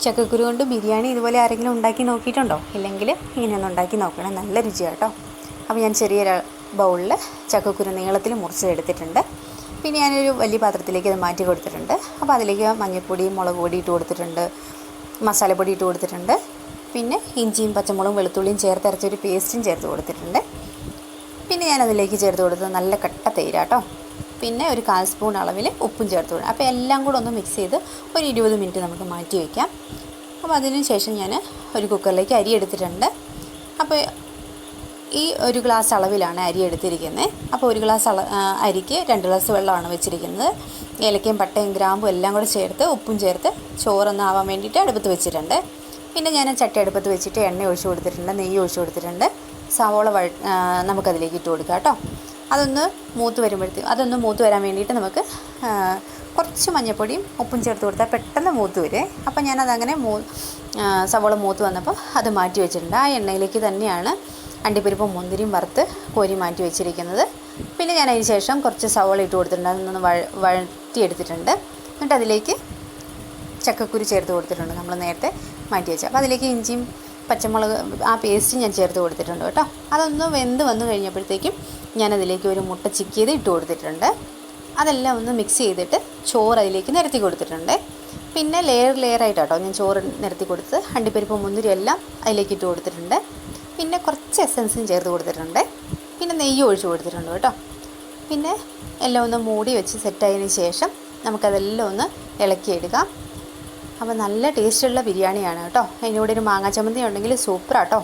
ചക്കക്കുരു കൊണ്ട് ബിരിയാണി ഇതുപോലെ ആരെങ്കിലും ഉണ്ടാക്കി നോക്കിയിട്ടുണ്ടോ? ഇല്ലെങ്കിൽ ഇങ്ങനെയൊന്ന് ഉണ്ടാക്കി നോക്കണം, നല്ല രുചിയാണ് കേട്ടോ. അപ്പോൾ ഞാൻ ചെറിയൊരു ബൗളിൽ ചക്കക്കുരു നീളത്തിൽ മുറിച്ചെടുത്തിട്ടുണ്ട്. പിന്നെ ഞാനൊരു വലിയ പാത്രത്തിലേക്ക് അത് മാറ്റി കൊടുത്തിട്ടുണ്ട്. അപ്പോൾ അതിലേക്ക് മഞ്ഞൾപ്പൊടി, മുളക് പൊടി ഇട്ട് കൊടുത്തിട്ടുണ്ട്, മസാലപ്പൊടി ഇട്ട് കൊടുത്തിട്ടുണ്ട്. പിന്നെ ഇഞ്ചിയും പച്ചമുളകും വെളുത്തുള്ളിയും ചേർത്തരച്ചൊരു പേസ്റ്റും ചേർത്ത് കൊടുത്തിട്ടുണ്ട്. പിന്നെ ഞാനതിലേക്ക് ചേർത്ത് കൊടുത്തത് നല്ല കട്ട തൈരാട്ടോ. പിന്നെ ഒരു 1/4 സ്പൂൺ അളവിൽ ഉപ്പും ചേർത്ത് കൊടുക്കും. അപ്പോൾ എല്ലാം കൂടെ ഒന്ന് മിക്സ് ചെയ്ത് ഒരു 20 മിനിറ്റ് നമുക്ക് മാറ്റി വയ്ക്കാം. അപ്പോൾ അതിന് ശേഷം ഞാൻ ഒരു കുക്കറിലേക്ക് അരി എടുത്തിട്ടുണ്ട്. അപ്പോൾ ഈ 1 ഗ്ലാസ് അളവിലാണ് അരി എടുത്തിരിക്കുന്നത്. അപ്പോൾ 1 ഗ്ലാസ് അരിക്ക് 2 ഗ്ലാസ് വെള്ളമാണ് വെച്ചിരിക്കുന്നത്. ഏലക്കയും പട്ടയും ഗ്രാമ്പും എല്ലാം കൂടെ ചേർത്ത് ഉപ്പും ചേർത്ത് ചോറൊന്നും ആവാൻ വേണ്ടിയിട്ട് അടുപ്പത്ത് വെച്ചിട്ടുണ്ട്. പിന്നെ ഞാൻ ചട്ടി അടുപ്പത്ത് വെച്ചിട്ട് എണ്ണ ഒഴിച്ച് കൊടുത്തിട്ടുണ്ട്, നെയ്യ് ഒഴിച്ച് കൊടുത്തിട്ടുണ്ട്. സവോള നമുക്കതിലേക്ക് ഇട്ട് കൊടുക്കാം കേട്ടോ. അതൊന്ന് മൂത്ത് വരാൻ വേണ്ടിയിട്ട് നമുക്ക് കുറച്ച് മഞ്ഞൾപ്പൊടിയും ഉപ്പും ചേർത്ത് കൊടുത്താൽ പെട്ടെന്ന് മൂത്ത് വരും. അപ്പോൾ ഞാനതങ്ങനെ സവോള മൂത്ത് വന്നപ്പോൾ അത് മാറ്റി വെച്ചിട്ടുണ്ട്. ആ എണ്ണയിലേക്ക് തന്നെയാണ് അണ്ടിപ്പരിപ്പും മുന്തിരിയും വറുത്ത് കോരി മാറ്റി വെച്ചിരിക്കുന്നത്. പിന്നെ ഞാൻ അതിന് ശേഷം കുറച്ച് സവോള ഇട്ട് കൊടുത്തിട്ടുണ്ട്, അതൊന്ന് വഴറ്റിയെടുത്തിട്ടുണ്ട്. എന്നിട്ട് അതിലേക്ക് ചക്കക്കുരു ചേർത്ത് കൊടുത്തിട്ടുണ്ട്, നമ്മൾ നേരത്തെ മാറ്റി വെച്ചാൽ. അപ്പോൾ അതിലേക്ക് ഇഞ്ചിയും പച്ചമുളക് ആ പേസ്റ്റ് ഞാൻ ചേർത്ത് കൊടുത്തിട്ടുണ്ട് കേട്ടോ. അതൊന്ന് വെന്ത് വന്നു കഴിഞ്ഞപ്പോഴത്തേക്കും ഞാനതിലേക്ക് ഒരു മുട്ട ചിക്കിയത് ഇട്ട് കൊടുത്തിട്ടുണ്ട്. അതെല്ലാം ഒന്ന് മിക്സ് ചെയ്തിട്ട് ചോറ് അതിലേക്ക് നിരത്തി കൊടുത്തിട്ടുണ്ട്. പിന്നെ ലെയറായിട്ട് കേട്ടോ ഞാൻ ചോറ് നിരത്തി കൊടുത്ത് അണ്ടിപ്പരിപ്പ് മുന്തിരി എല്ലാം അതിലേക്ക് ഇട്ട് കൊടുത്തിട്ടുണ്ട്. പിന്നെ കുറച്ച് എസൻസും ചേർത്ത് കൊടുത്തിട്ടുണ്ട്. പിന്നെ നെയ്യ് ഒഴിച്ച് കൊടുത്തിട്ടുണ്ട് കേട്ടോ. പിന്നെ എല്ലാം ഒന്ന് മൂടി വെച്ച് സെറ്റായതിന് ശേഷം നമുക്കതെല്ലാം ഒന്ന് ഇളക്കിയെടുക്കാം. അപ്പോൾ നല്ല ടേസ്റ്റുള്ള ബിരിയാണിയാണ് കേട്ടോ. അതിനോട് ഒരു മാങ്ങാ ചമ്മന്തി ഉണ്ടെങ്കിൽ സൂപ്പറാട്ടോ.